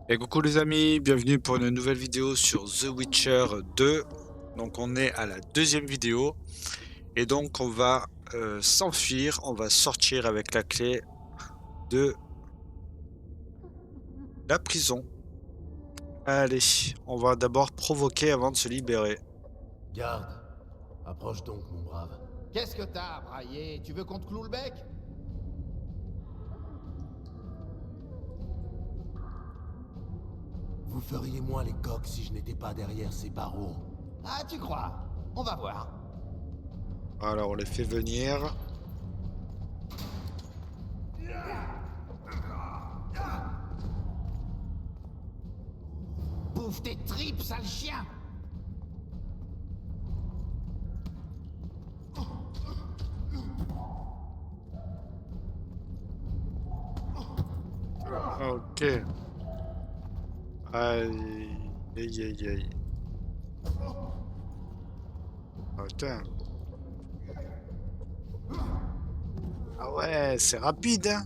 Et coucou les amis, bienvenue pour une nouvelle vidéo sur The Witcher 2. Donc on est à la deuxième vidéo et donc on va s'enfuir, on va sortir avec la clé de la prison. Allez, on va d'abord provoquer avant de se libérer. Garde, approche donc, mon brave. Qu'est-ce que t'as, Braillé? Tu veux qu'on te cloue le bec? Vous feriez moins les coqs si je n'étais pas derrière ces barreaux. Ah, tu crois? On va voir. Alors on les fait venir. Bouffe tes tripes, sale chien! Ok. Aïe, aïe, aïe, aïe. Putain. Ah ouais, c'est rapide, hein.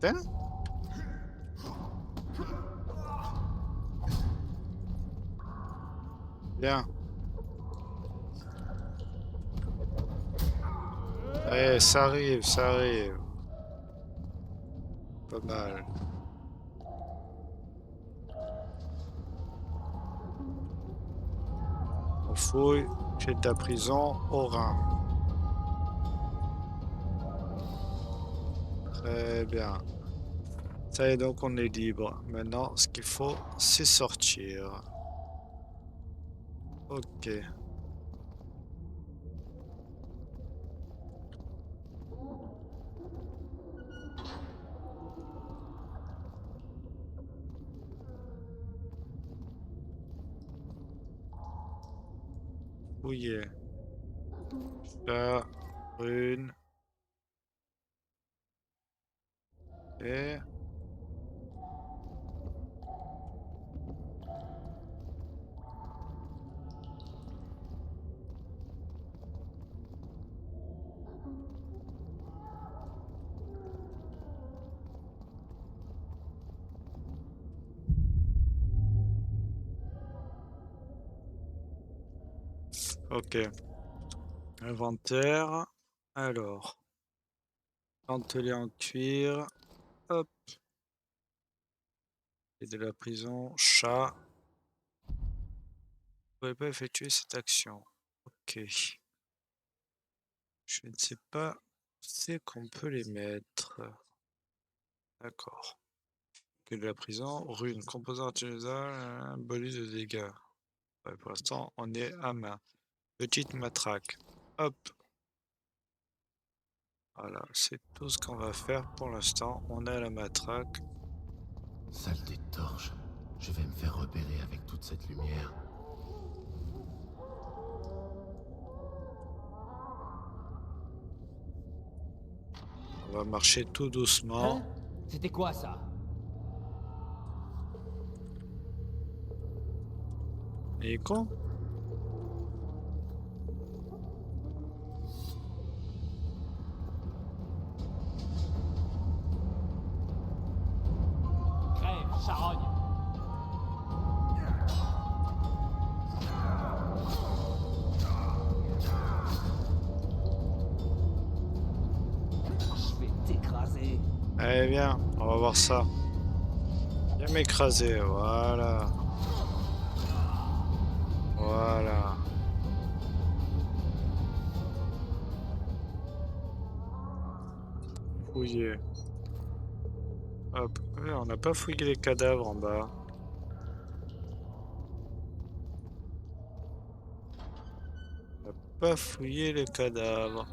Putain. Bien. Eh, ça arrive, ça arrive. Pas mal. On fouille chez ta prison au Rhin. Très bien. Ça y est, donc on est libre. Maintenant, ce qu'il faut, c'est sortir. Ok. Fouiller. Chat, rune. Et... Ok. Inventaire. Alors. Dentelé en cuir. Hop. Et de la prison. Chat. Vous pouvez pas effectuer cette action. Ok. Je ne sais pas où c'est qu'on peut les mettre. D'accord. Que de la prison. Rune. Composant utilisable. Bonus de dégâts. Ouais, pour l'instant, on est à main. Petite matraque. Hop. Voilà, c'est tout ce qu'on va faire pour l'instant. On a la matraque. Saleté de torche. Je vais me faire repérer avec toute cette lumière. On va marcher tout doucement. Hein? C'était quoi ça? Il est con? Crève, charogne! Je vais t'écraser! Allez, viens, on va voir ça. Viens m'écraser, voilà. Voilà. Fouiller. Hop. Ouais, on n'a pas fouillé les cadavres en bas. On n'a pas fouillé les cadavres.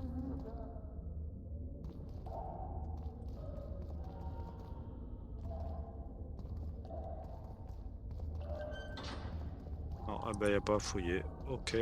Non, ah bah, il n'y a pas à fouiller. Ok.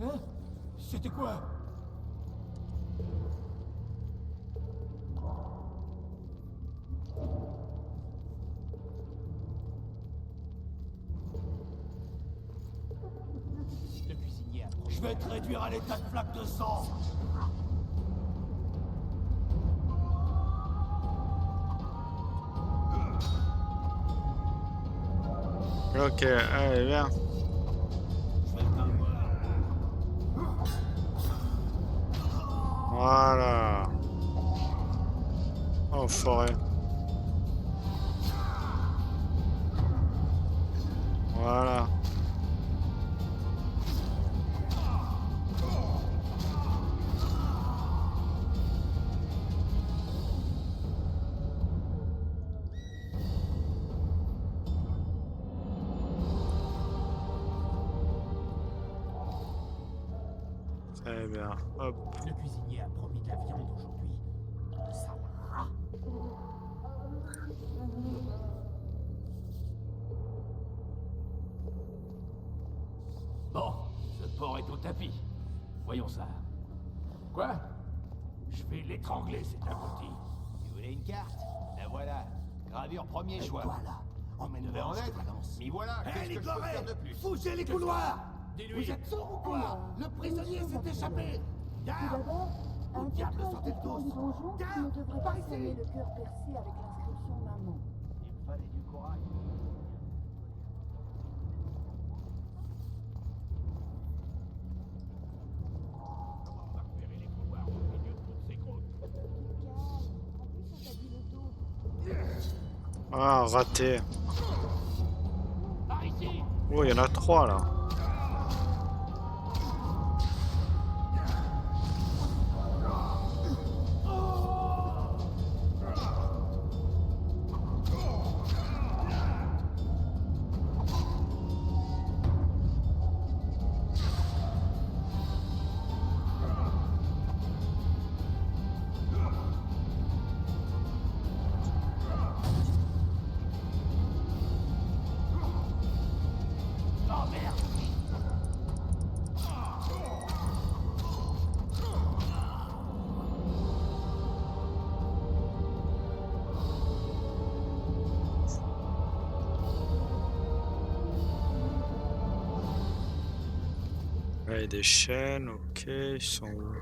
Hein? C'était quoi? Le cuisinier a promis. Je vais te réduire à l'état de flaque de sang. Ok, allez, viens. Voilà. Oh, forêt. Voilà. Très bien. Hop. Le cuisinier a promis de la viande aujourd'hui. Sale rat. Bon, ce porc est au tapis. Voyons ça. Quoi? Je vais l'étrangler, cet abruti. Tu voulais une carte? La voilà. Gravure premier choix. Voilà. Emmène-le devais en être. Mais voilà, qu'est-ce que je peux faire de plus? Bougez les couloirs! Dis-lui. Vous êtes sourds ou quoi? Le prisonnier s'est échappé! Tout Garde! d'abord, un Au diable, tatouage sortez de le ton dos. donjon qui Garde, ne devrait par pas ici. sonner le cœur percé avec l'inscription maman. Il me fallait du courage. Comment on va repérer les couloirs au milieu de toutes ces croûtes? Calme, en plus on t'a dit le dos. Ah, raté. Par ici! Oh, il y en a 3 là. Oh merde! Là, il y a des chaînes, ok, ils sont où?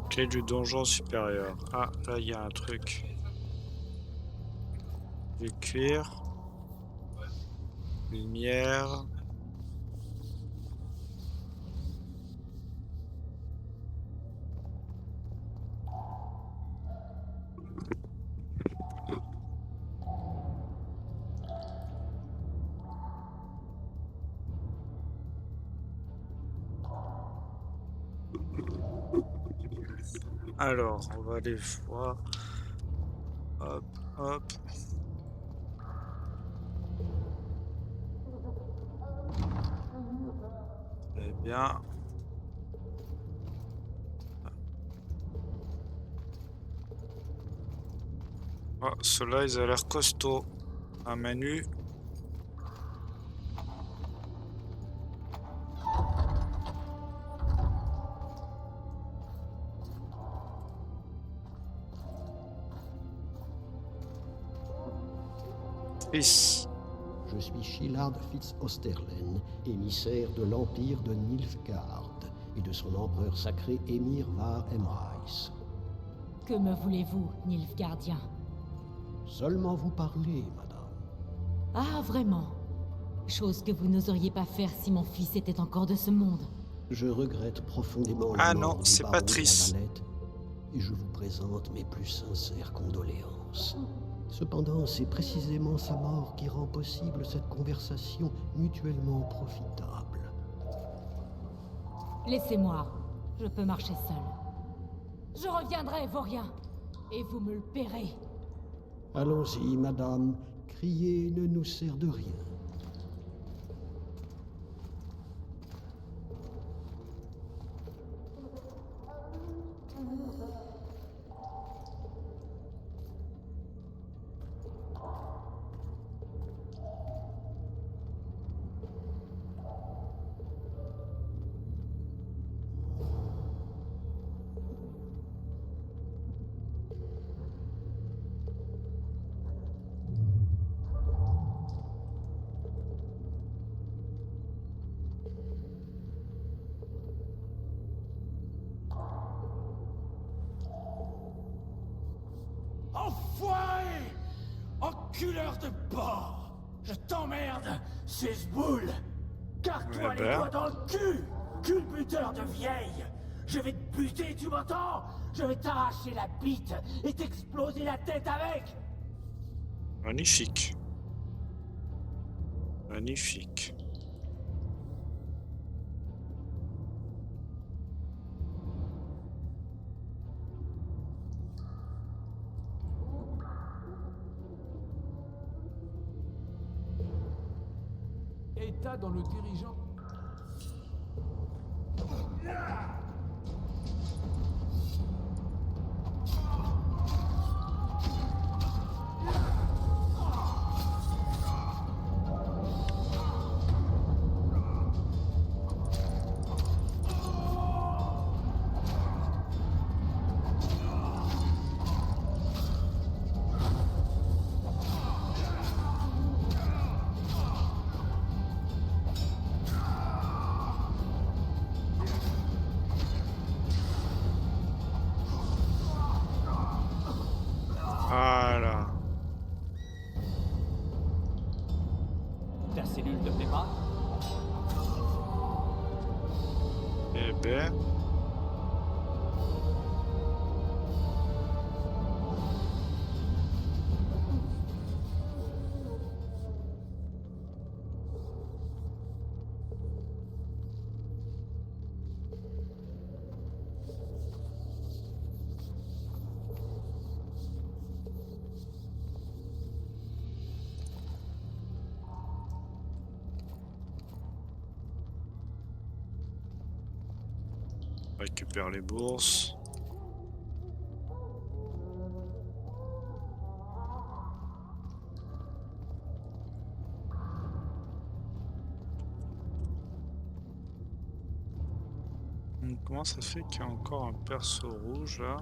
Clé du donjon supérieur. Ah, là, il y a un truc. Du cuir. Lumière. Alors, on va aller voir. Hop, hop. Très bien. Oh, ceux-là, ils ont l'air costauds. À main nue. Fils. Je suis Shillard Fitz-Osterlen, émissaire de l'Empire de Nilfgaard et de son empereur sacré Émir Var Emreis. Que me voulez-vous, Nilfgaardien? Seulement vous parler, madame. Ah, vraiment? Chose que vous n'oseriez pas faire si mon fils était encore de ce monde. Je regrette profondément Ah la non, mort du c'est baron Patrice. de la Valette, et je vous présente mes plus sincères condoléances. Cependant, c'est précisément sa mort qui rend possible cette conversation mutuellement profitable. Laissez-moi, je peux marcher seul. Je reviendrai, vaurien, et vous me le paierez. Allons-y, madame. Crier ne nous sert de rien. Enfoiré! Enculeur de porc! Je t'emmerde, Cesboule! Carre-toi Eh les ben. doigts dans le cul! Culbuteur de vieille! Je vais te buter, tu m'entends? Je vais t'arracher la bite et t'exploser la tête avec! Magnifique. Magnifique. État dans le dirigeant. Voilà. Ta cellule te plaît pas? Eh ben. On récupère les bourses. Comment ça fait qu'il y a encore un perso rouge là?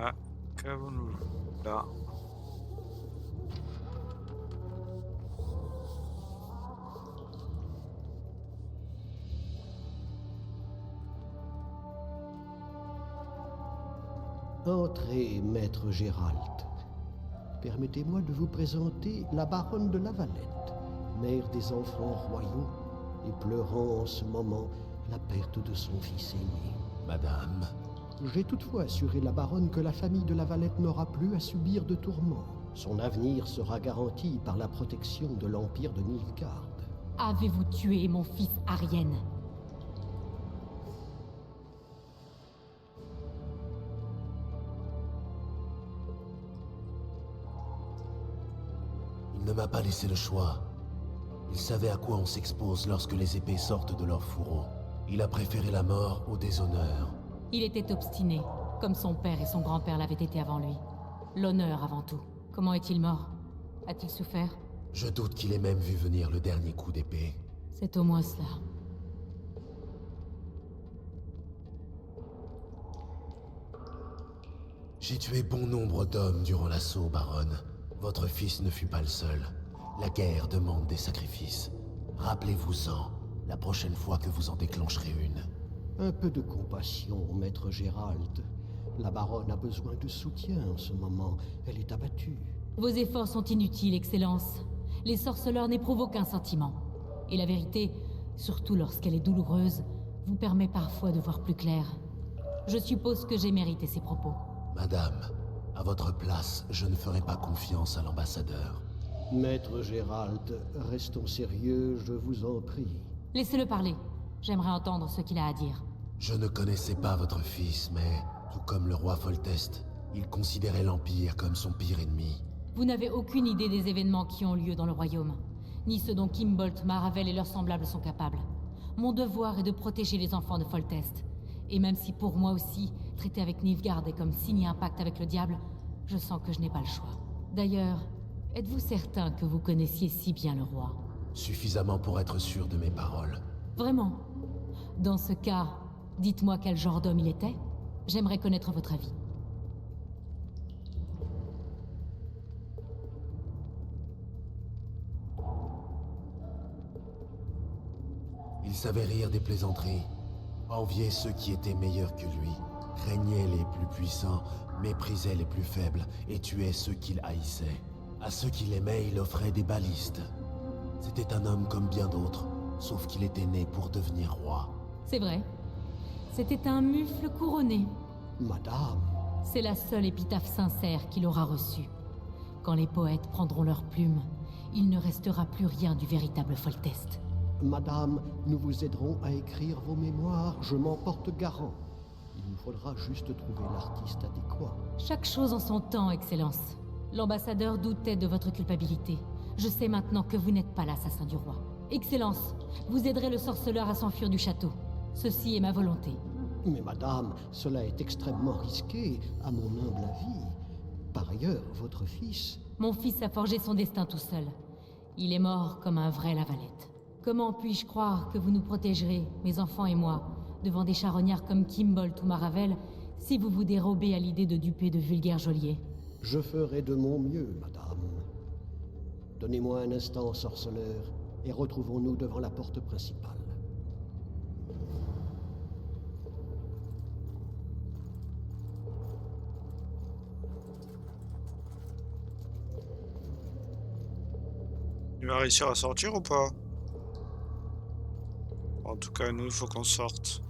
Ah, qu'avons-nous là? Entrez, maître Gérald. Permettez-moi de vous présenter la baronne de Lavalette, mère des enfants royaux, et pleurant en ce moment la perte de son fils aîné. Madame, J'ai toutefois assuré la baronne que la famille de Lavalette n'aura plus à subir de tourments. Son avenir sera garanti par la protection de l'Empire de Nilfgaard. Avez-vous tué mon fils Arienne? il ne m'a pas laissé le choix. Il savait à quoi on s'expose lorsque les épées sortent de leur fourreau. Il a préféré la mort au déshonneur. Il était obstiné, comme son père et son grand-père l'avaient été avant lui. L'honneur avant tout. Comment est-il mort? A-t-il souffert? Je doute qu'il ait même vu venir le dernier coup d'épée. C'est au moins cela. J'ai tué bon nombre d'hommes durant l'assaut, baronne. Votre fils ne fut pas le seul. La guerre demande des sacrifices. Rappelez-vous-en, la prochaine fois que vous en déclencherez une. Un peu de compassion, maître Gérald. La baronne a besoin de soutien en ce moment. Elle est abattue. Vos efforts sont inutiles, Excellence. Les sorceleurs n'éprouvent aucun sentiment. Et la vérité, surtout lorsqu'elle est douloureuse, vous permet parfois de voir plus clair. Je suppose que j'ai mérité ces propos. Madame, à votre place, je ne ferai pas confiance à l'ambassadeur. Maître Gérald, restons sérieux, je vous en prie. Laissez-le parler. J'aimerais entendre ce qu'il a à dire. Je ne connaissais pas votre fils, mais, tout comme le roi Foltest, il considérait l'Empire comme son pire ennemi. Vous n'avez aucune idée des événements qui ont lieu dans le royaume, ni ce dont Kimbolt, Maravel et leurs semblables sont capables. Mon devoir est de protéger les enfants de Foltest. Et même si pour moi aussi, traiter avec Nilfgaard est comme signer un pacte avec le diable, je sens que je n'ai pas le choix. D'ailleurs, êtes-vous certain que vous connaissiez si bien le roi? Suffisamment pour être sûr de mes paroles. Vraiment? Dans ce cas, dites-moi quel genre d'homme il était. J'aimerais connaître votre avis. savait rire des plaisanteries, enviait ceux qui étaient meilleurs que lui, craignait les plus puissants, méprisait les plus faibles et tuait ceux qu'il haïssait. À ceux qu'il aimait, il offrait des balistes. C'était un homme comme bien d'autres, sauf qu'il était né pour devenir roi. C'est vrai. C'était un mufle couronné. Madame, C'est la seule épitaphe sincère qu'il aura reçue. Quand les poètes prendront leurs plumes, il ne restera plus rien du véritable Foltest. Madame, nous vous aiderons à écrire vos mémoires, je m'en porte garant. Il nous faudra juste trouver l'artiste adéquat. Chaque chose en son temps, Excellence. L'ambassadeur doutait de votre culpabilité. Je sais maintenant que vous n'êtes pas l'assassin du roi. Excellence, vous aiderez le sorceleur à s'enfuir du château. Ceci est ma volonté. Mais madame, cela est extrêmement risqué, à mon humble avis. Par ailleurs, votre fils... Mon fils a forgé son destin tout seul. Il est mort comme un vrai Lavalette. Comment puis-je croire que vous nous protégerez, mes enfants et moi, devant des charognards comme Kimbolt ou Maravel, si vous vous dérobez à l'idée de duper de vulgaires geôliers? Je ferai de mon mieux, madame. Donnez-moi un instant, sorceleur, et retrouvons-nous devant la porte principale. Il va réussir à sortir ou pas? En tout cas, nous, il faut qu'on sorte.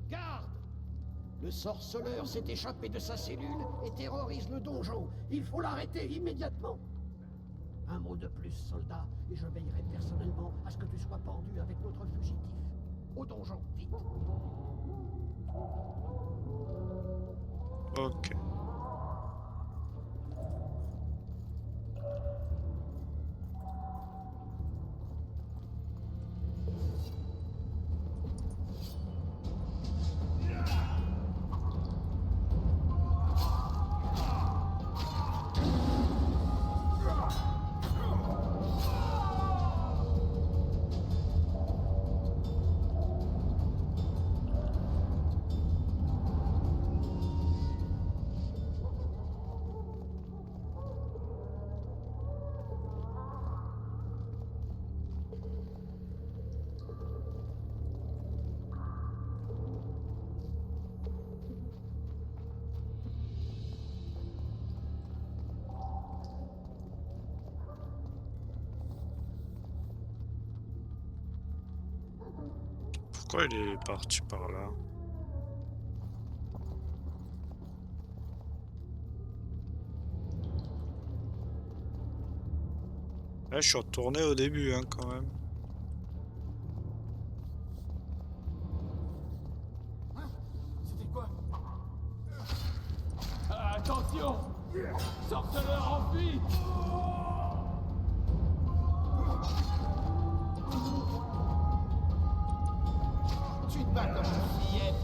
Garde! Le sorceleur s'est échappé de sa cellule et terrorise le donjon. Il faut l'arrêter immédiatement. Un mot de plus, soldat, et je veillerai personnellement à ce que tu sois pendu avec notre fugitif. Au donjon, vite. Ok. Pourquoi il est parti par là? Là, je suis retourné au début, hein, quand même. C'était quoi? Attention! Sorceleur enfui! Tu te bats comme une fillette!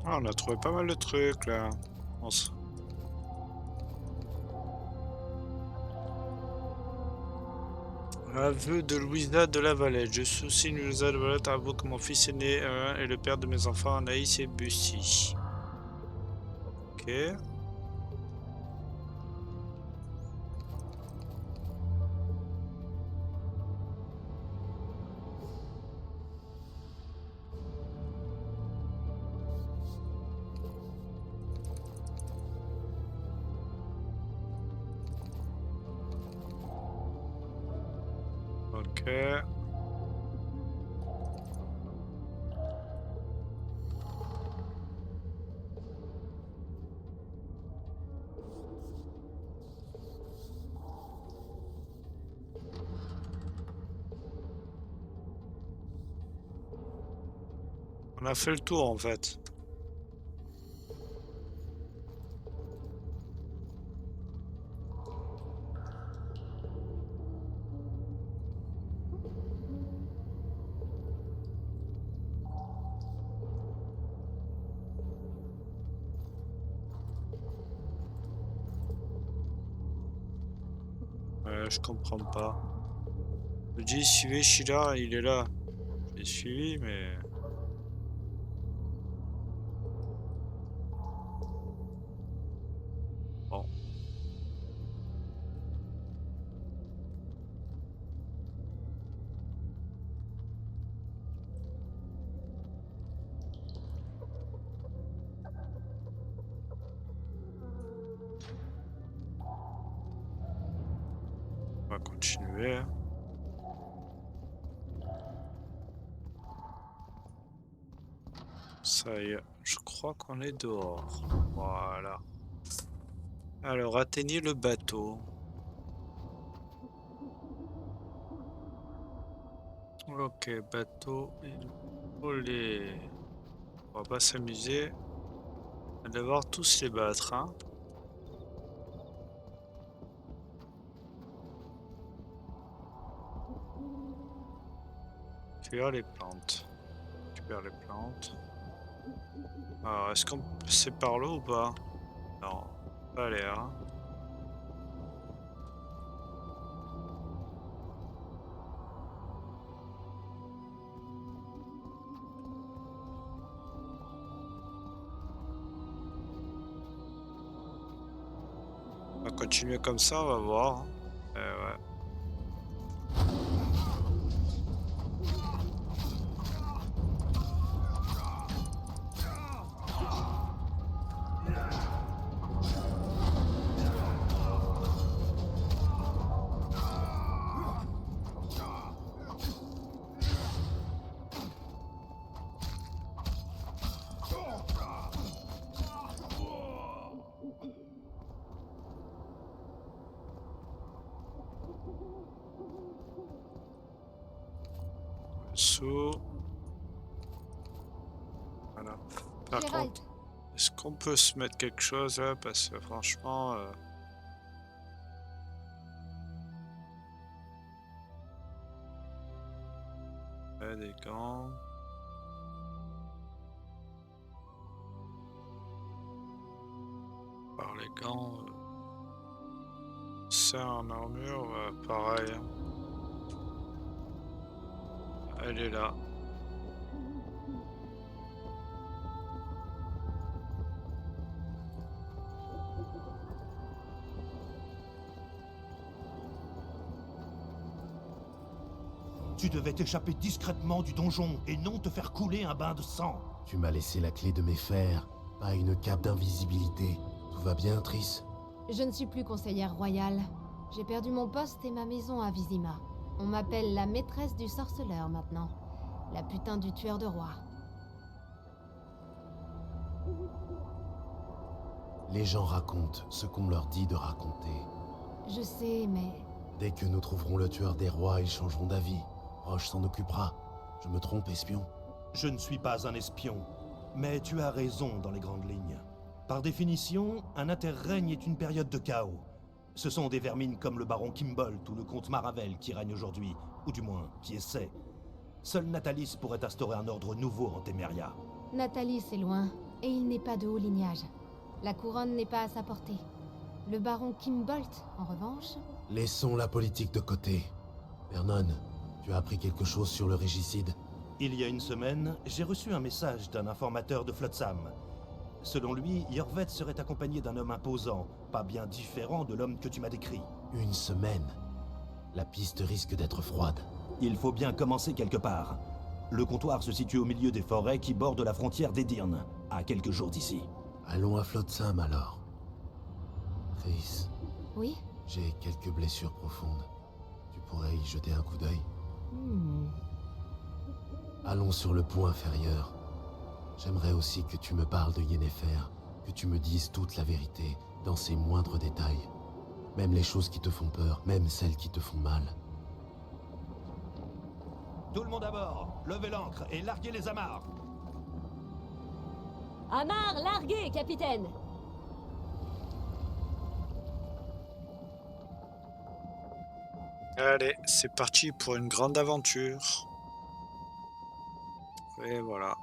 Ah, on a trouvé pas mal de trucs là. On s- Aveu de Louisa de la Valette. Je suis aussi Louisa de la Valette, avoue que mon fils aîné est le père de mes enfants, Anaïs et Bussy. Ok. Ok. On a fait le tour en fait. Je comprends pas. Je dis suivez Sheila, il est là. J'ai suivi, mais. Bon. On va continuer. Ça y est, je crois qu'on est dehors. Voilà. Alors, atteignez le bateau. Ok, bateau. Olé. On va pas s'amuser à devoir tous les battre, hein. Cueillir les plantes. Récupère les plantes. Alors, est-ce qu'on c'est par là ou pas? Non, pas l'air. Hein. On va continuer comme ça, on va voir. Hein. Ouais. Sous. Voilà. Par Gérald, contre, est-ce qu'on peut se mettre quelque chose là? Parce que franchement. Ouais, des gants. Par les gants. Ça en armure, pareil. Hein. Elle est là. Tu devais t'échapper discrètement du donjon et non te faire couler un bain de sang. Tu m'as laissé la clé de mes fers, pas une cape d'invisibilité. Tout va bien, Triss? je ne suis plus conseillère royale. J'ai perdu mon poste et ma maison à Vizima. On m'appelle la maîtresse du sorceleur maintenant. La putain du tueur de rois. Les gens racontent ce qu'on leur dit de raconter. Je sais, mais... Dès que nous trouverons le tueur des rois, ils changeront d'avis. Roche s'en occupera. Je me trompe, espion? Je ne suis pas un espion, mais tu as raison dans les grandes lignes. Par définition, un interrègne est une période de chaos. Ce sont des vermines comme le baron Kimbolt ou le comte Maravel qui règnent aujourd'hui, ou du moins, qui essaient. Seule Natalis pourrait instaurer un ordre nouveau en Temeria. Nathalie, c'est loin. et il n'est pas de haut lignage. La couronne n'est pas à sa portée. Le baron Kimbolt, en revanche... Laissons la politique de côté. Vernon, tu as appris quelque chose sur le régicide? Il y a une semaine, j'ai reçu un message d'un informateur de Flotsam. Selon lui, Yorvet serait accompagné d'un homme imposant, pas bien différent de l'homme que tu m'as décrit. Une semaine? La piste risque d'être froide. Il faut bien commencer quelque part. Le comptoir se situe au milieu des forêts qui bordent la frontière d'Edirn, à quelques jours d'ici. Allons à Flotsam alors. Chris, Oui? j'ai quelques blessures profondes. Tu pourrais y jeter un coup d'œil? Allons sur le pont inférieur. J'aimerais aussi que tu me parles de Yennefer, que tu me dises toute la vérité, dans ses moindres détails. Même les choses qui te font peur, même celles qui te font mal. Tout le monde à bord, levez l'ancre et larguez les amarres. Amarre largué, capitaine! Allez, c'est parti pour une grande aventure. Et voilà.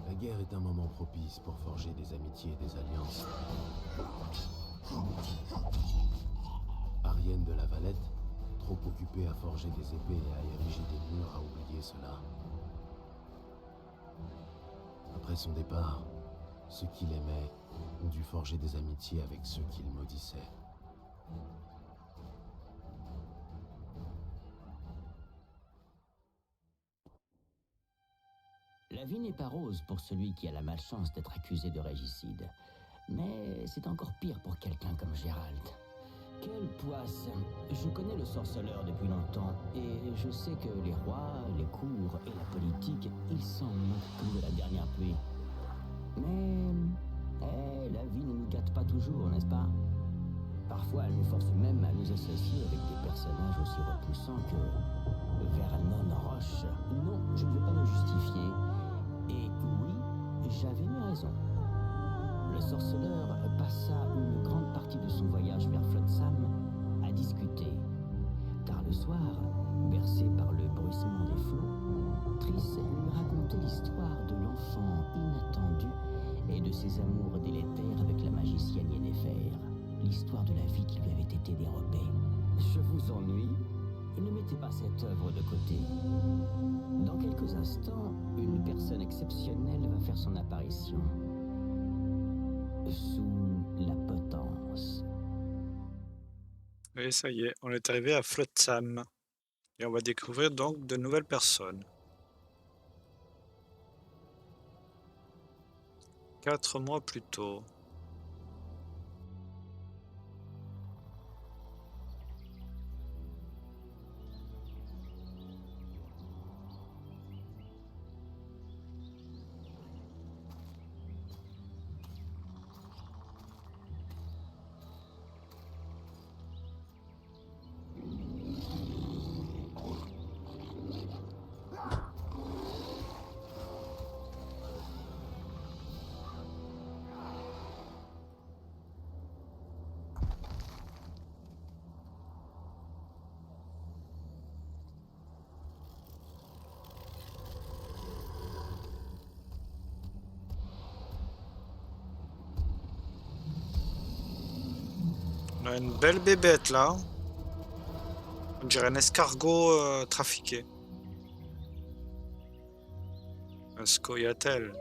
La guerre est un moment propice pour forger des amitiés et des alliances. Arienne de la Valette, trop occupée à forger des épées et à ériger des murs, a oublié cela. Après son départ, ceux qu'il aimait ont dû forger des amitiés avec ceux qu'il maudissait. La vie n'est pas rose pour celui qui a la malchance d'être accusé de régicide. Mais c'est encore pire pour quelqu'un comme Gérald. Quelle poisse! Je connais le sorceleur depuis longtemps, et je sais que les rois, les cours et la politique, ils s'en moquent comme de la dernière pluie. Mais la vie ne nous gâte pas toujours, n'est-ce pas? Parfois, elle nous force même à nous associer avec des personnages aussi repoussants que Vernon Roche. Non, je ne vais pas me justifier. Et oui, j'avais eu raison. Le sorceleur passa une grande partie de son voyage vers Flotsam à discuter. Car le soir, bercé par le bruissement des flots, Triss lui racontait l'histoire de l'enfant inattendu et de ses amours délétères avec la magicienne Yennefer. L'histoire de la vie qui lui avait été dérobée. Je vous ennuie? Ne mettez pas cette œuvre de côté. Dans quelques instants, une personne exceptionnelle va faire son apparition. Sous la potence. Et ça y est, on est arrivé à Flotsam. Et on va découvrir donc de nouvelles personnes. 4 mois plus tôt. On a une belle bébête là. On dirait un escargot trafiqué. Un scoia'tael.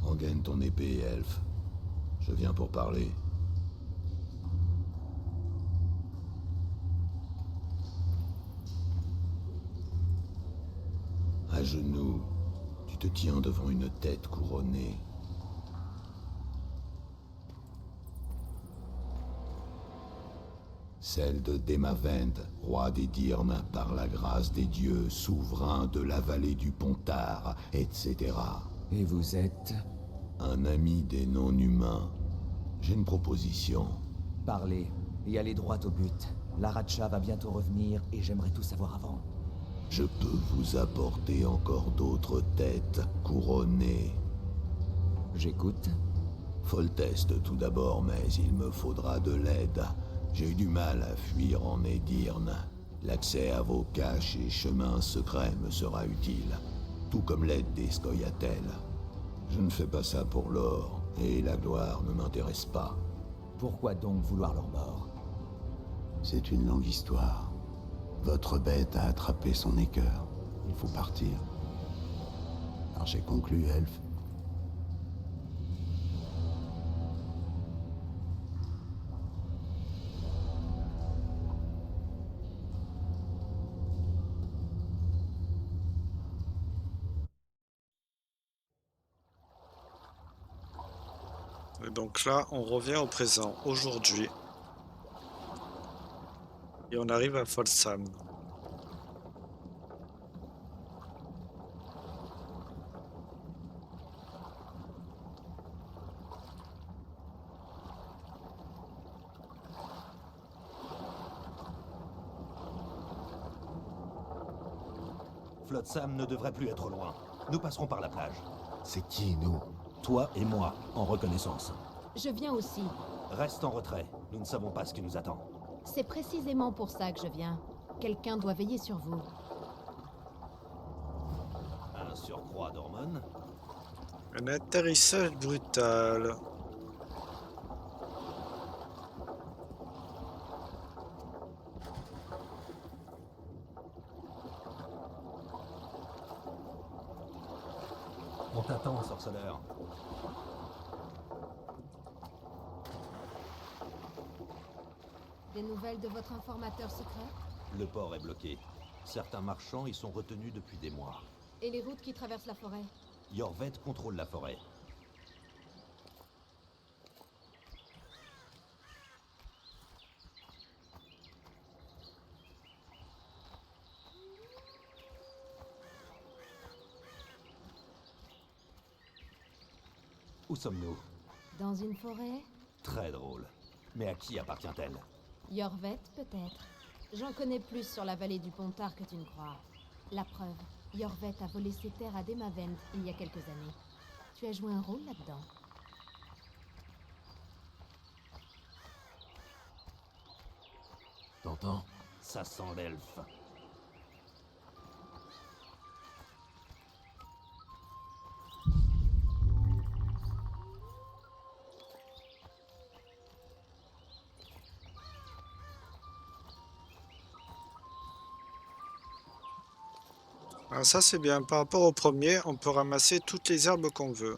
Rengaine ton épée, elfe. Je viens pour parler. À genoux, tu te tiens devant une tête couronnée. Celle de Demavend, roi des Dyrnes, par la grâce des dieux, souverain de la vallée du Pontard, etc. Et vous êtes? Un ami des non-humains. J'ai une proposition. Parlez, et allez droit au but. L'Aracha va bientôt revenir, et j'aimerais tout savoir avant. Je peux vous apporter encore d'autres têtes couronnées. J'écoute. Foltest tout d'abord, mais il me faudra de l'aide. J'ai eu du mal à fuir en Edirne. L'accès à vos caches et chemins secrets me sera utile, tout comme l'aide des Scoia'tael. Je ne fais pas ça pour l'or, et la gloire ne m'intéresse pas. Pourquoi donc vouloir leur mort? C'est une longue histoire. Votre bête a attrapé son écœur. Il faut partir. Alors j'ai conclu, elfe. Et donc là, on revient au présent, aujourd'hui. Et on arrive à Folsam. Flotsam ne devrait plus être loin. Nous passerons par la plage. C'est qui, nous? Toi et moi, en reconnaissance. Je viens aussi. Reste en retrait. Nous ne savons pas ce qui nous attend. C'est précisément pour ça que je viens. Quelqu'un doit veiller sur vous. Un surcroît d'hormones? Un atterrissage brutal. On t'attend, sorceleur. Des nouvelles de votre informateur secret? Le port est bloqué. Certains marchands y sont retenus depuis des mois. Et les routes qui traversent la forêt? Yorvet contrôle la forêt. Où sommes-nous? Dans une forêt? Très drôle. Mais à qui appartient-elle? Yorvet, peut-être. J'en connais plus sur la vallée du Pontard que tu ne crois. La preuve, Yorvet a volé ses terres à Demavend il y a quelques années. Tu as joué un rôle là-dedans. T'entends? Ça sent l'elfe. Alors ça c'est bien, par rapport au premier, on peut ramasser toutes les herbes qu'on veut.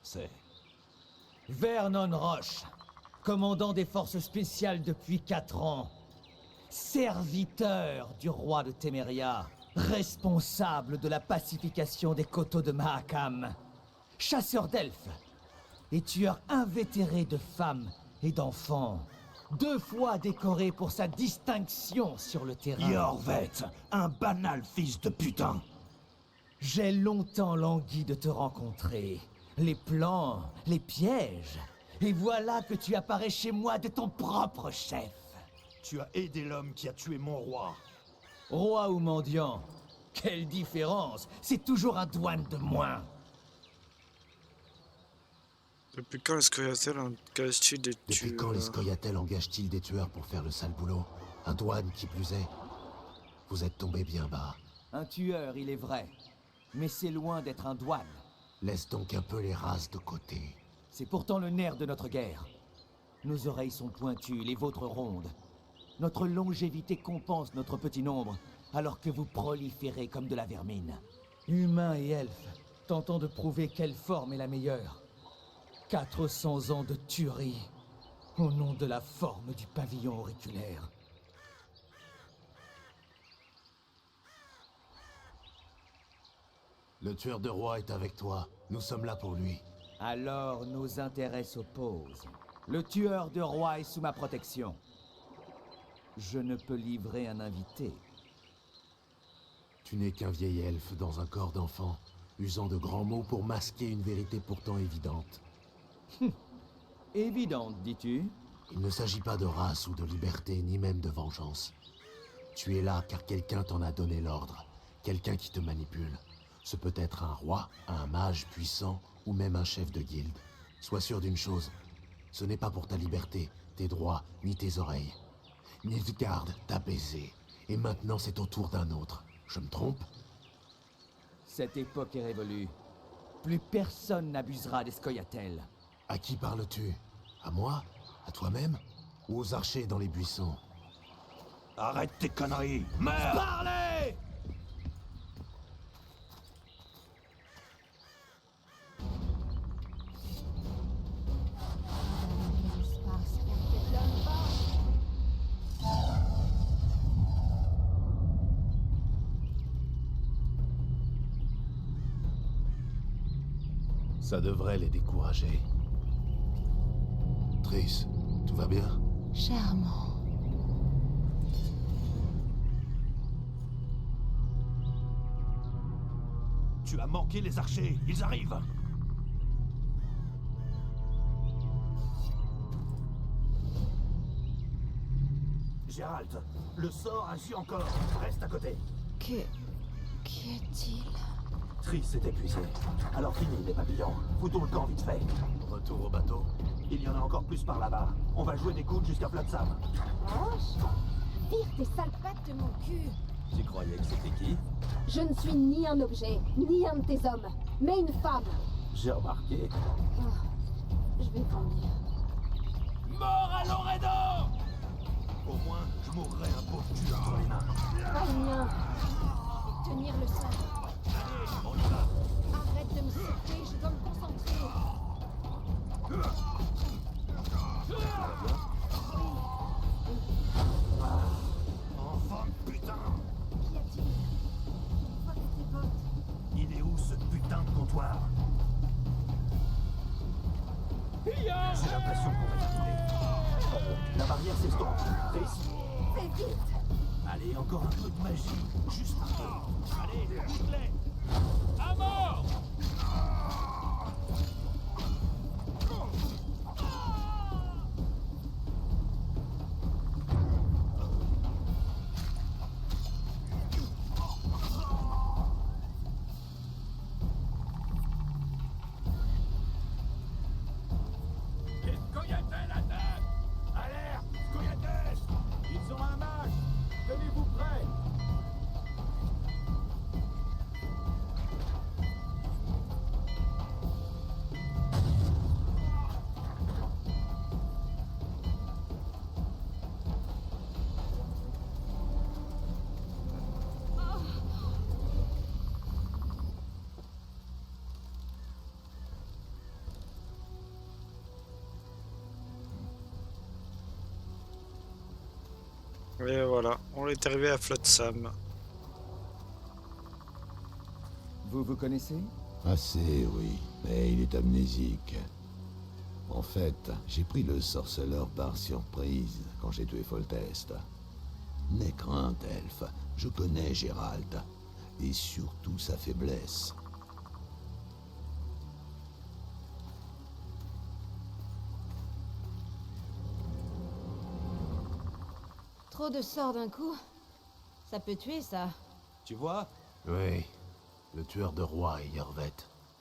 C'est... Vernon Roche, commandant des forces spéciales depuis 4 ans. Serviteur du roi de Téméria, responsable de la pacification des coteaux de Mahakam. Chasseur d'elfes et tueur invétéré de femmes et d'enfants. 2 fois décoré pour sa distinction sur le terrain. Yorvet, un banal fils de putain. J'ai longtemps langui de te rencontrer. Les plans, les pièges. Et voilà que tu apparais chez moi de ton propre chef. Tu as aidé l'homme qui a tué mon roi. Roi ou mendiant, quelle différence! C'est toujours un douane de moins. Depuis quand les Scoia'tael engagent-ils des tueurs? Depuis quand les Scoia'tael engagent-ils des tueurs pour faire le sale boulot? Un douane qui plus est. Vous êtes tombé bien bas. Un tueur, il est vrai. Mais c'est loin d'être un douane. Laisse donc un peu les races de côté. C'est pourtant le nerf de notre guerre. Nos oreilles sont pointues, les vôtres rondes. Notre longévité compense notre petit nombre, alors que vous proliférez comme de la vermine. Humains et elfes, tentant de prouver quelle forme est la meilleure. 400 ans de tuerie au nom de la forme du pavillon auriculaire. Le tueur de roi est avec toi. Nous sommes là pour lui. Alors nos intérêts s'opposent. Le tueur de roi est sous ma protection. Je ne peux livrer un invité. Tu n'es qu'un vieil elfe dans un corps d'enfant, usant de grands mots pour masquer une vérité pourtant évidente. Évidente, dis-tu? Il ne s'agit pas de race ou de liberté, ni même de vengeance. Tu es là car quelqu'un t'en a donné l'ordre, quelqu'un qui te manipule. Ce peut être un roi, un mage puissant, ou même un chef de guilde. Sois sûr d'une chose, ce n'est pas pour ta liberté, tes droits, ni tes oreilles. Nilfgaard t'a baisé, et maintenant c'est au tour d'un autre. Je me trompe? Cette époque est révolue. Plus personne n'abusera des Scoia'tael. À qui parles-tu? À moi? À toi-même? Ou aux archers dans les buissons? Arrête tes conneries! Merde! Parlez! Ça devrait les décourager. Triss, tout va bien? Charmant. Tu as manqué les archers, ils arrivent! Gérald, le sort agit encore. Reste à côté. Qu'y a-t-il? Triss est épuisé. Alors fini les papillons. Foutons le camp vite fait. Retour au bateau? Il y en a encore plus par là-bas. On va jouer des coudes jusqu'à Flotsam. Roche, vire tes sales pattes de mon cul. Tu croyais que c'était qui? Je ne suis ni un objet, ni un de tes hommes, mais une femme. J'ai remarqué. Je vais vomir. Mort à Loredo! Au moins, je mourrai un pauvre cul entre les mains. Pas le mien. Tenir le sol. Allez, on y va. Arrête de me secouer, je dois me concentrer. Enfin, putain! Qu'y a-t-il? Vois que tes bottes. Il est où ce putain de comptoir? J'ai l'impression qu'on va y arriver. La barrière s'estompe. Triss. Fais vite. Allez, encore un peu de magie. Juste un peu. Allez, boucle-les. À mort! Les Scoia'tael à terre! Alerte! Scoia'tael! Ils ont un mage! Tenez-vous prêts! Et voilà, on est arrivé à Flotsam. Vous vous connaissez? Assez, oui, mais il est amnésique. En fait, j'ai pris le sorceleur par surprise quand j'ai tué Foltest. N'aie crainte, elfe, je connais Gérald, et surtout sa faiblesse. Trop de sorts d'un coup? Ça peut tuer, ça. Tu vois? Oui, le tueur de roi et Jorvet.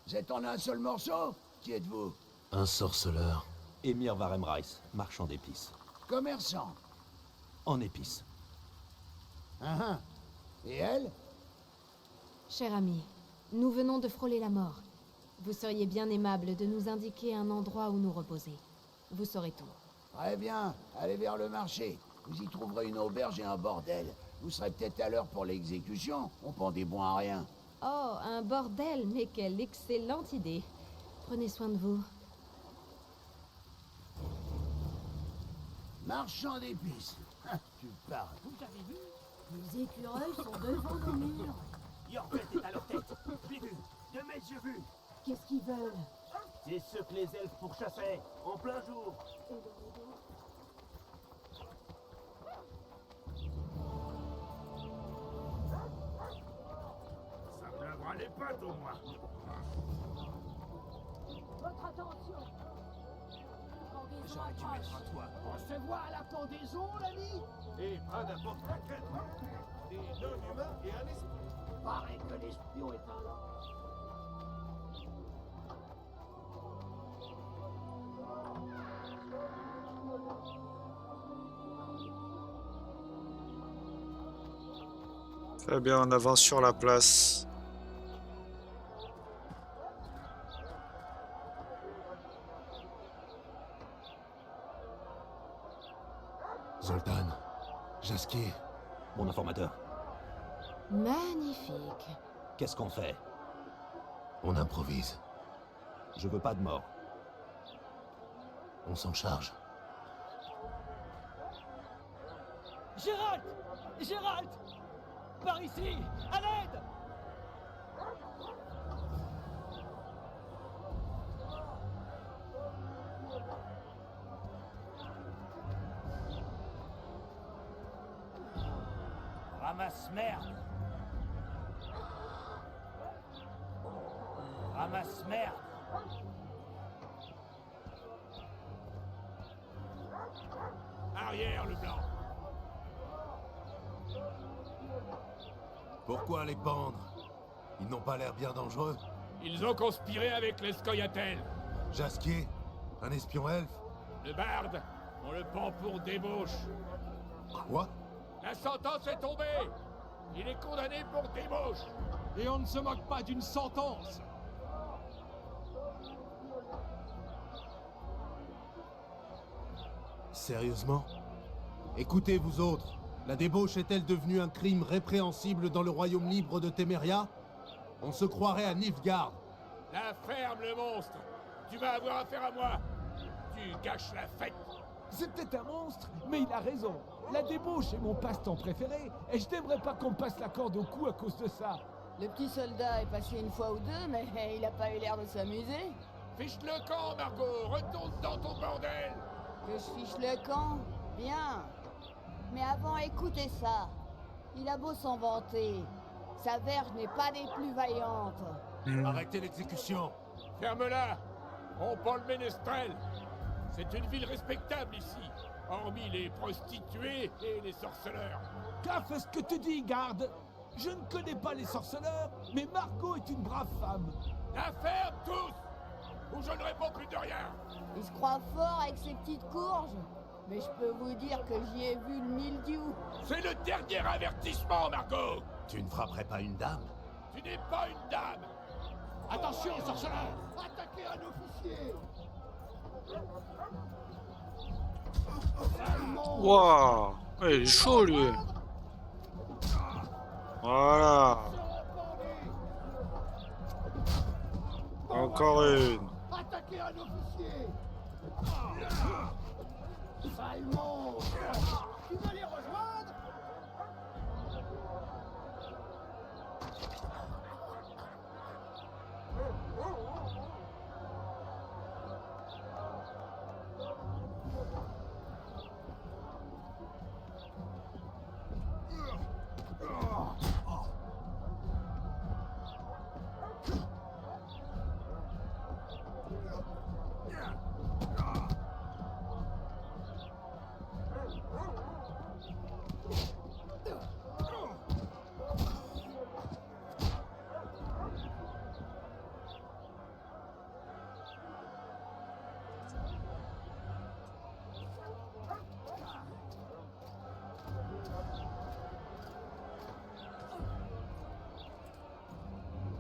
Vous êtes en un seul morceau? Qui êtes-vous? Un sorceleur. Emir Varemreis, marchand d'épices. Commerçant. En épices. Ah. Et elle? Cher ami, nous venons de frôler la mort. Vous seriez bien aimable de nous indiquer un endroit où nous reposer. Vous saurez tout. Très bien, allez vers le marché. Vous y trouverez une auberge et un bordel. Vous serez peut-être à l'heure pour l'exécution. On pend des bons à rien. Oh, un bordel, mais quelle excellente idée. Prenez soin de vous. Marchand d'épices. Ah, tu parles. Vous avez vu? Les écureuils sont devant nos murs. Yorvet est à leur tête. Je l'ai vu. De mes yeux vus. Qu'est-ce qu'ils veulent? C'est ceux que les elfes pourchassaient, en plein jour. Et le rideau? Ça me lavera les pattes au moins. Votre attention! J'aurais dû mettre un toit. On se voit à la pendaison, l'ami? Et pas n'importe laquelle. Des non-humains et un esprit. Paraît que l'espion est un lord. Très bien, on avance sur la place. Zoltan, Jaskier, Mon informateur, Magnifique. qu'est-ce qu'on fait? on improvise. Je veux pas de mort. On s'en charge. Gérald! Gérald! Par ici! À l'aide! Ramasse merde. Ramasse merde. Arrière le blanc. Pourquoi les pendre? Ils n'ont pas l'air bien dangereux. Ils ont conspiré avec les Scoia'tael. Jaskier, un espion elfe? Le barde, on le pend pour débauche. Quoi? La sentence est tombée. Il est condamné pour débauche. Et on ne se moque pas d'une sentence. Sérieusement? Écoutez, vous autres, la débauche est-elle devenue un crime répréhensible dans le royaume libre de Téméria? On se croirait à Nilfgaard. La ferme, le monstre. Tu vas avoir affaire à moi. Tu gâches la fête. C'est peut-être un monstre, mais il a raison. La débauche est mon passe-temps préféré, et je n'aimerais pas qu'on me passe la corde au cou à cause de ça. Le petit soldat est passé une fois ou deux, mais il a pas eu l'air de s'amuser. Fiche le camp, Margot. Retourne dans ton bordel. Que je fiche le camp? Bien. Mais avant, écoutez ça. Il a beau s'en vanter, sa verge n'est pas des plus vaillantes. Arrêtez l'exécution. Ferme-la. On prend le ménestrel. C'est une ville respectable ici, hormis les prostituées et les sorceleurs. Gaffe à ce que tu dis, garde. Je ne connais pas les sorceleurs, mais Margot est une brave femme. La ferme tous, ou je ne réponds plus de rien. Il se croit fort avec ses petites courges, mais je peux vous dire que j'y ai vu le mildiou. C'est le dernier avertissement, Margot. Tu ne frapperais pas une dame? Tu n'es pas une dame. Attention, sorceleur! Attaquez un officier! Waouh, ouais, il est chaud lui. Voilà. Encore une. Attaquez un officier! Sale monstre! Tu veux les rejoindre?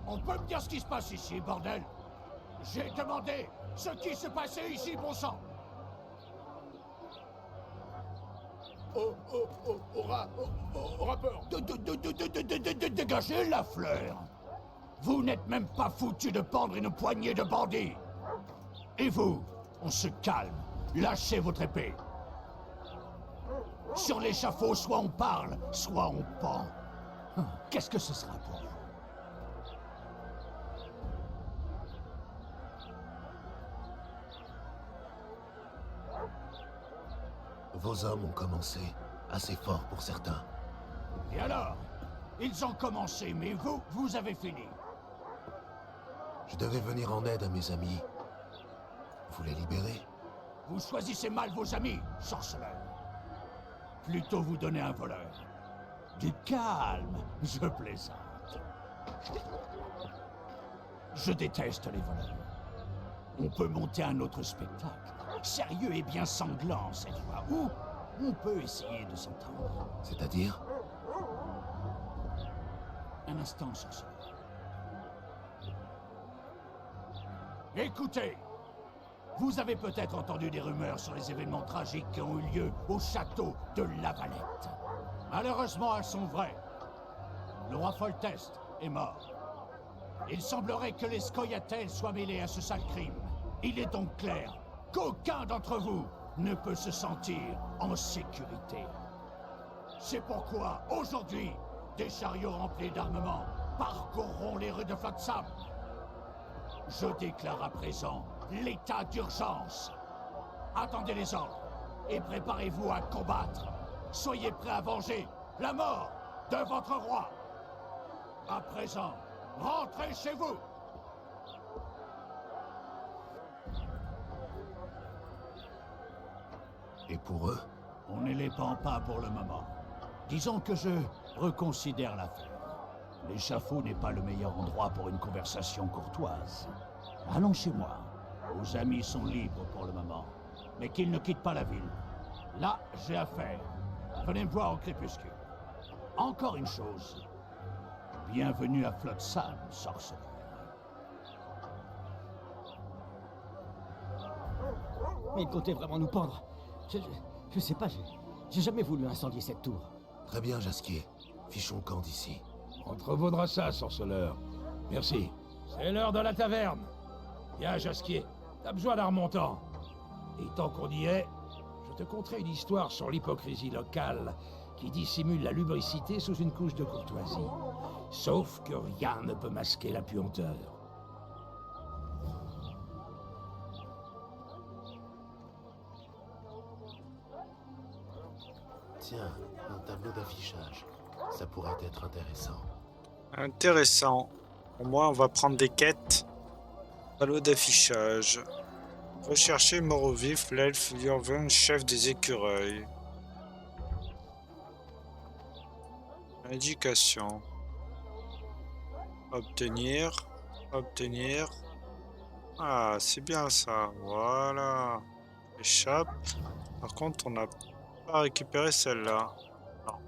On peut me dire ce qui se passe ici, bordel? J'ai demandé ce qui se passait ici, bon sang. Au rapport. Dégagez la fleur! Vous n'êtes même pas foutu de pendre une poignée de bandits! Et vous, on se calme. Lâchez votre épée. Sur l'échafaud, soit on parle, soit on pend. Qu'est-ce que ce sera pour vous? Vos hommes ont commencé, assez fort pour certains. Et alors? Ils ont commencé, mais vous, vous avez fini. Je devais venir en aide à mes amis. Vous les libérez? Vous choisissez mal vos amis, sorceleur. Plutôt vous donner un voleur. Du calme, je plaisante. Je déteste les voleurs. On peut monter un autre spectacle, sérieux et bien sanglant cette fois, ou on peut essayer de s'entendre. C'est-à-dire? Un instant, sorceleur. Écoutez, vous avez peut-être entendu des rumeurs sur les événements tragiques qui ont eu lieu au château de Lavalette. Malheureusement, elles sont vraies. Le roi Foltest est mort. Il semblerait que les Scoia'tael soient mêlés à ce sale crime. Il est donc clair qu'aucun d'entre vous ne peut se sentir en sécurité. C'est pourquoi, aujourd'hui, des chariots remplis d'armements parcourront les rues de Flotsam. Je déclare à présent l'état d'urgence. Attendez les ordres et préparez-vous à combattre. Soyez prêts à venger la mort de votre roi. À présent, rentrez chez vous. Et pour eux? On ne les pend pas pour le moment. Disons que je reconsidère l'affaire. L'échafaud n'est pas le meilleur endroit pour une conversation courtoise. Allons chez moi. Vos amis sont libres pour le moment, mais qu'ils ne quittent pas la ville. Là, j'ai affaire. Venez me voir au crépuscule. Encore une chose. Bienvenue à Flotsam, sorceleur. Mais il comptait vraiment nous pendre. Je sais pas, j'ai jamais voulu incendier cette tour. Très bien, Jasquier. Fichons le camp d'ici. Entrevaudra ça, sorceleur. Merci. C'est l'heure de la taverne. Viens, Jasquier. T'as besoin d'un remontant. Et tant qu'on y est, je te conterai une histoire sur l'hypocrisie locale qui dissimule la lubricité sous une couche de courtoisie. Sauf que rien ne peut masquer la puanteur. Tiens, un tableau d'affichage. Ça pourrait être intéressant. Intéressant. Au moins, on va prendre des quêtes. Tableau d'affichage. Rechercher mort au vif l'elfe Lurven, chef des écureuils. Indication. Obtenir. Obtenir. Ah, c'est bien ça. Voilà. Échappe. Par contre, on n'a pas récupéré celle-là. Non.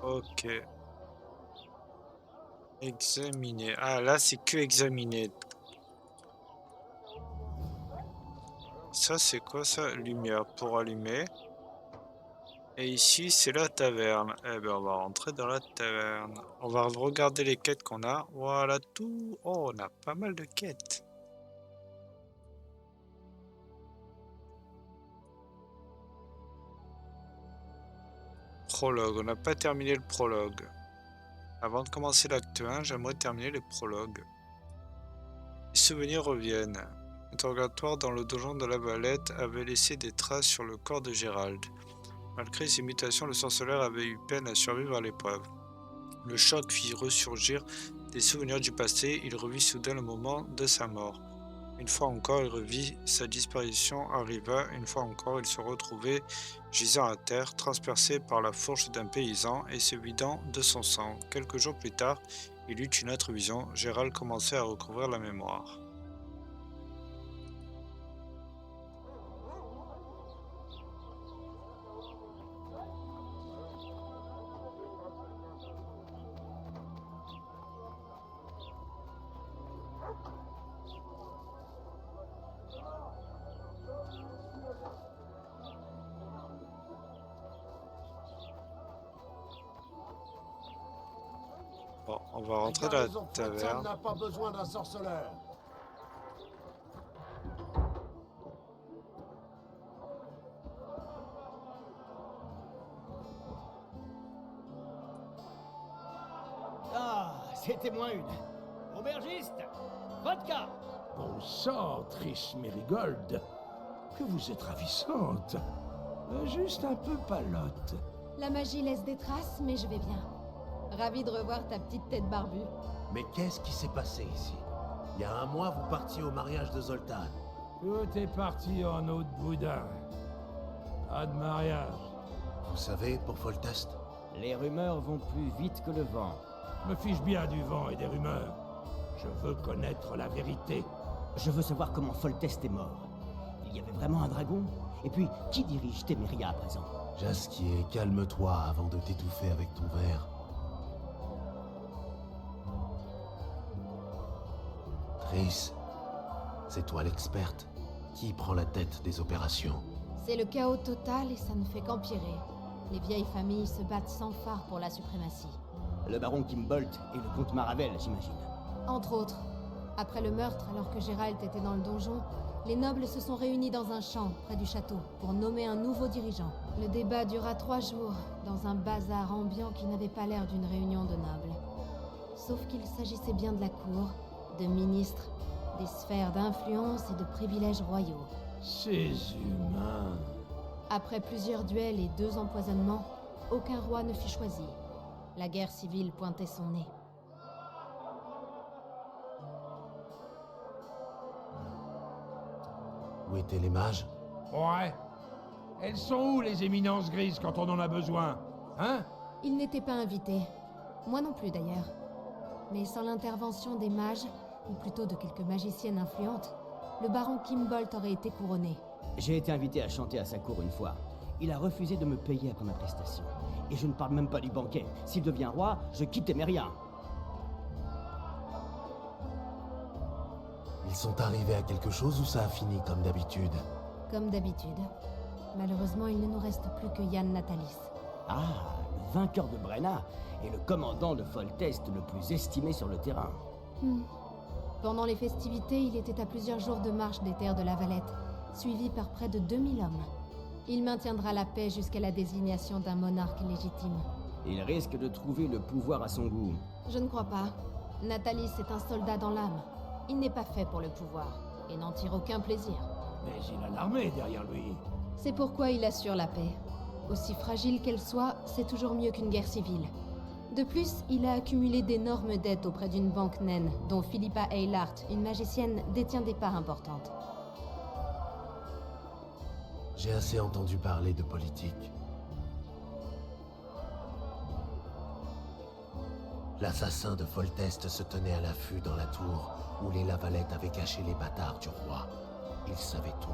Ok. Examiner. Ah, là, c'est que examiner. Ça, c'est quoi ça? Lumière pour allumer. Et ici, c'est la taverne. Eh ben, on va rentrer dans la taverne. On va regarder les quêtes qu'on a. Voilà tout. Oh, on a pas mal de quêtes. Prologue. On n'a pas terminé le prologue. Avant de commencer l'acte 1, j'aimerais terminer les prologues. Les souvenirs reviennent. L'interrogatoire dans le donjon de Lavalette avait laissé des traces sur le corps de Gérald. Malgré ses mutations, le sorceleur avait eu peine à survivre à l'épreuve. Le choc fit ressurgir des souvenirs du passé, il revit soudain le moment de sa mort. Une fois encore, il revit sa disparition arriva, une fois encore, il se retrouvait gisant à terre, transpercé par la fourche d'un paysan et se vidant de son sang. Quelques jours plus tard, il eut une autre vision, Gérald commençait à recouvrir la mémoire. Bon, on va rentrer dans la taverne. n'a pas besoin d'un sorceleur. C'était moins une. Aubergiste, vodka. Bon sang, Trish Merigold, que vous êtes ravissante. Juste un peu palote. La magie laisse des traces, mais je vais bien. Ravi de revoir ta petite tête barbue. Mais qu'est-ce qui s'est passé ici? Il y a un mois, vous partiez au mariage de Zoltan. Tout est parti en eau de boudin. Pas de mariage. Vous savez, pour Foltest? Les rumeurs vont plus vite que le vent. Je me fiche bien du vent et des rumeurs. Je veux connaître la vérité. Je veux savoir comment Foltest est mort. Il y avait vraiment un dragon? Et puis, qui dirige Téméria à présent? Jasquier, calme-toi avant de t'étouffer avec ton verre. Triss, c'est toi l'experte. Qui prend la tête des opérations? C'est le chaos total et ça ne fait qu'empirer. Les vieilles familles se battent sans phare pour la suprématie. Le baron Kimbolt et le comte Maravel, j'imagine. Entre autres. Après le meurtre, alors que Gérald était dans le donjon, les nobles se sont réunis dans un champ, près du château, pour nommer un nouveau dirigeant. Le débat dura 3 jours, dans un bazar ambiant qui n'avait pas l'air d'une réunion de nobles. Sauf qu'il s'agissait bien de la cour, de ministres, des sphères d'influence et de privilèges royaux. Ces humains... Après plusieurs duels et 2 empoisonnements, aucun roi ne fut choisi. La guerre civile pointait son nez. Où étaient les mages? Ouais. Elles sont où, les éminences grises, quand on en a besoin? Hein? Ils n'étaient pas invités. Moi non plus, d'ailleurs. Mais sans l'intervention des mages, ou plutôt de quelques magiciennes influentes, le baron Kimbolt aurait été couronné. J'ai été invité à chanter à sa cour une fois. Il a refusé de me payer après ma prestation. Et je ne parle même pas du banquet. S'il devient roi, je quitte Téméria. Ils sont arrivés à quelque chose ou ça a fini comme d'habitude? Comme d'habitude. Malheureusement, il ne nous reste plus que Yann Natalis. Ah, le vainqueur de Brenna et le commandant de Foltest le plus estimé sur le terrain. Pendant les festivités, il était à plusieurs jours de marche des terres de la Valette, suivi par près de 2000 hommes. Il maintiendra la paix jusqu'à la désignation d'un monarque légitime. Il risque de trouver le pouvoir à son goût. Je ne crois pas. Natalis est un soldat dans l'âme. Il n'est pas fait pour le pouvoir, et n'en tire aucun plaisir. Mais il a l'armée derrière lui. C'est pourquoi il assure la paix. Aussi fragile qu'elle soit, c'est toujours mieux qu'une guerre civile. De plus, il a accumulé d'énormes dettes auprès d'une banque naine, dont Philippa Eilhart, une magicienne, détient des parts importantes. J'ai assez entendu parler de politique. L'assassin de Foltest se tenait à l'affût dans la tour où les Lavalettes avaient caché les bâtards du roi. Il savait tout.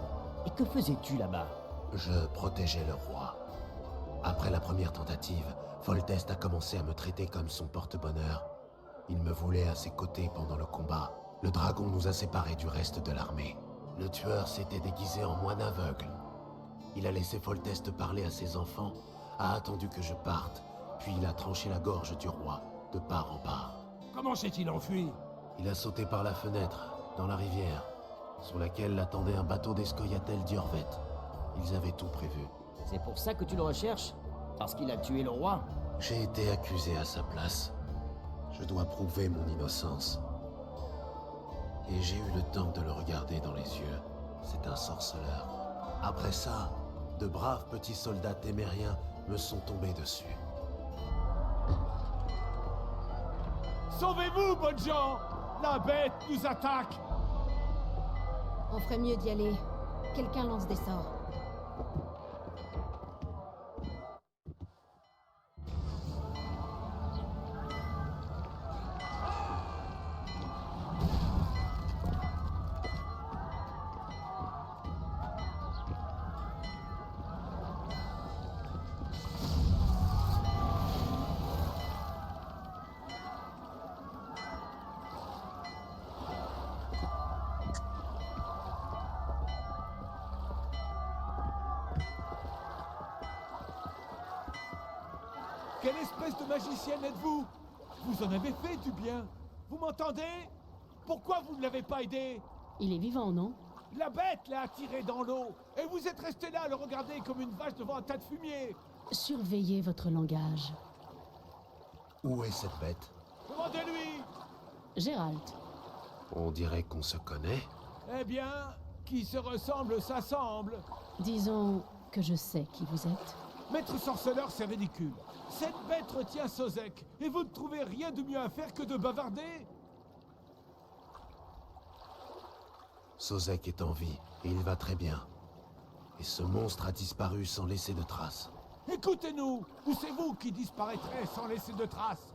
Et que faisais-tu là-bas? Je protégeais le roi. Après la première tentative, Foltest a commencé à me traiter comme son porte-bonheur. Il me voulait à ses côtés pendant le combat. Le dragon nous a séparés du reste de l'armée. Le tueur s'était déguisé en moine aveugle. Il a laissé Foltest parler à ses enfants, a attendu que je parte, puis il a tranché la gorge du roi, de part en part. Comment s'est-il enfui? Il a sauté par la fenêtre, dans la rivière, sur laquelle l'attendait un bateau d'Escoyatel d'Yorvet. Ils avaient tout prévu. C'est pour ça que tu le recherches? Parce qu'il a tué le roi? J'ai été accusé à sa place. Je dois prouver mon innocence. Et j'ai eu le temps de le regarder dans les yeux. C'est un sorceleur. Après ça, de braves petits soldats témériens me sont tombés dessus. Sauvez-vous, bonnes gens! La bête nous attaque! On ferait mieux d'y aller. Quelqu'un lance des sorts. Quelle espèce de magicienne êtes-vous? Vous en avez fait du bien. Vous m'entendez? Pourquoi vous ne l'avez pas aidé? Il est vivant, non? La bête l'a attiré dans l'eau. Et vous êtes resté là à le regarder comme une vache devant un tas de fumier. Surveillez votre langage. Où est cette bête? Demandez-lui. Gérald. On dirait qu'on se connaît. Eh bien, qui se ressemble s'assemble. Disons que je sais qui vous êtes. Maître sorceleur, c'est ridicule. Cette bête retient Sozek, et vous ne trouvez rien de mieux à faire que de bavarder? Sozek est en vie, et il va très bien. Et ce monstre a disparu sans laisser de traces. Écoutez-nous, ou c'est vous qui disparaîtrez sans laisser de traces?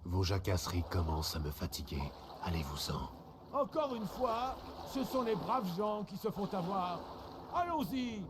Vos jacasseries commencent à me fatiguer. Allez-vous-en. Encore une fois, ce sont les braves gens qui se font avoir. Allons-y.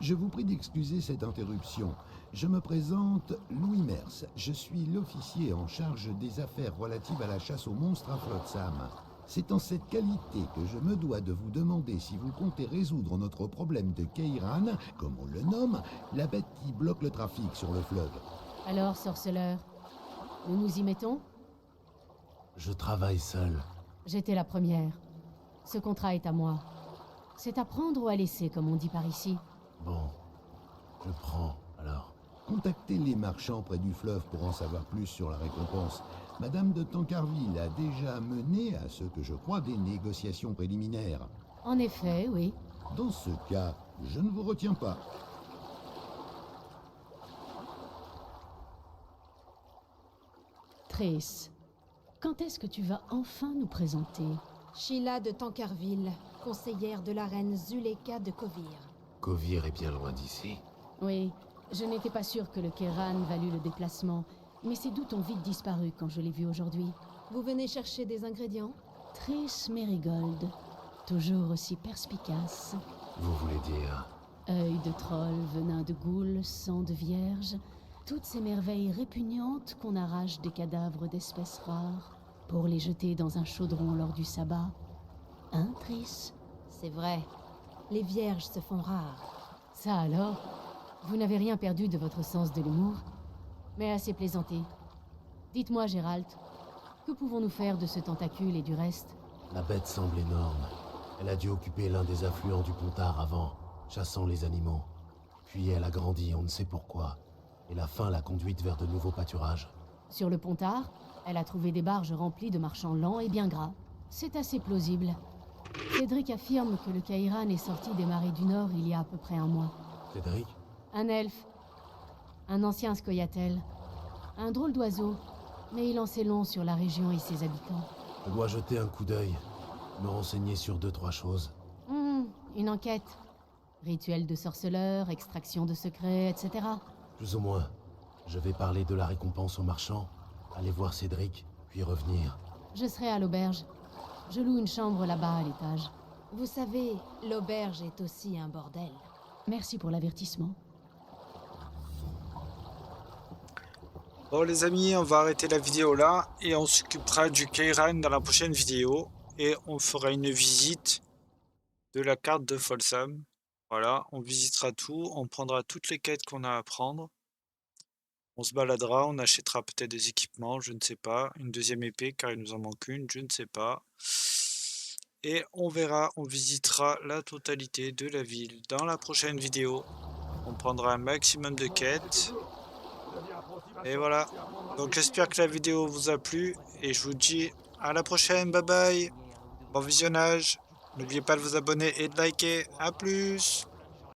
Je vous prie d'excuser cette interruption. Je me présente Louis Mers. Je suis l'officier en charge des affaires relatives à la chasse aux monstres à Flotsam. C'est en cette qualité que je me dois de vous demander si vous comptez résoudre notre problème de Keiran, comme on le nomme, la bête qui bloque le trafic sur le fleuve. Alors, sorceleur, nous nous y mettons? Je travaille seul. J'étais la première. Ce contrat est à moi. C'est à prendre ou à laisser, comme on dit par ici. Bon, je prends, alors. Contactez les marchands près du fleuve pour en savoir plus sur la récompense. Madame de Tancarville a déjà mené, à ce que je crois, des négociations préliminaires. En effet, oui. Dans ce cas, je ne vous retiens pas. Triss, quand est-ce que tu vas enfin nous présenter? Sheila de Tancarville, conseillère de la reine Zuleka de Kovir. Kovir est bien loin d'ici. Oui, je n'étais pas sûre que le Keiran valût le déplacement, mais ses doutes ont vite disparu quand je l'ai vu aujourd'hui. Vous venez chercher des ingrédients? Triss Merigold, toujours aussi perspicace. Vous voulez dire? Œil de troll, venin de goule, sang de vierge, toutes ces merveilles répugnantes qu'on arrache des cadavres d'espèces rares pour les jeter dans un chaudron lors du sabbat. Hein, Triss? C'est vrai. Les vierges se font rares. Ça alors? Vous n'avez rien perdu de votre sens de l'humour? Mais assez plaisanté. Dites-moi, Gérald, que pouvons-nous faire de ce tentacule et du reste? La bête semble énorme. Elle a dû occuper l'un des affluents du Pontard avant, chassant les animaux. Puis elle a grandi, on ne sait pourquoi. Et la faim l'a conduite vers de nouveaux pâturages. Sur le Pontard, elle a trouvé des barges remplies de marchands lents et bien gras. C'est assez plausible. Cédric affirme que le Keiran est sorti des marais du Nord il y a à peu près un mois. Cédric? Un elfe. Un ancien Scoia'tael. Un drôle d'oiseau, mais il en sait long sur la région et ses habitants. Je dois jeter un coup d'œil, me renseigner sur 2-3 choses. Une enquête. Rituel de sorceleur, extraction de secrets, etc. Plus ou moins. Je vais parler de la récompense aux marchands, aller voir Cédric, puis revenir. Je serai à l'auberge. Je loue une chambre là-bas à l'étage. Vous savez, l'auberge est aussi un bordel. Merci pour l'avertissement. Bon les amis, on va arrêter la vidéo là et on s'occupera du Keiran dans la prochaine vidéo et on fera une visite de la carte de Folsam. Voilà, on visitera tout, on prendra toutes les quêtes qu'on a à prendre. On se baladera, on achètera peut-être des équipements, je ne sais pas. Une deuxième épée car il nous en manque une, je ne sais pas. Et on verra, on visitera la totalité de la ville dans la prochaine vidéo. On prendra un maximum de quêtes. Et voilà, donc j'espère que la vidéo vous a plu et je vous dis à la prochaine, bye bye, bon visionnage, n'oubliez pas de vous abonner et de liker, à plus.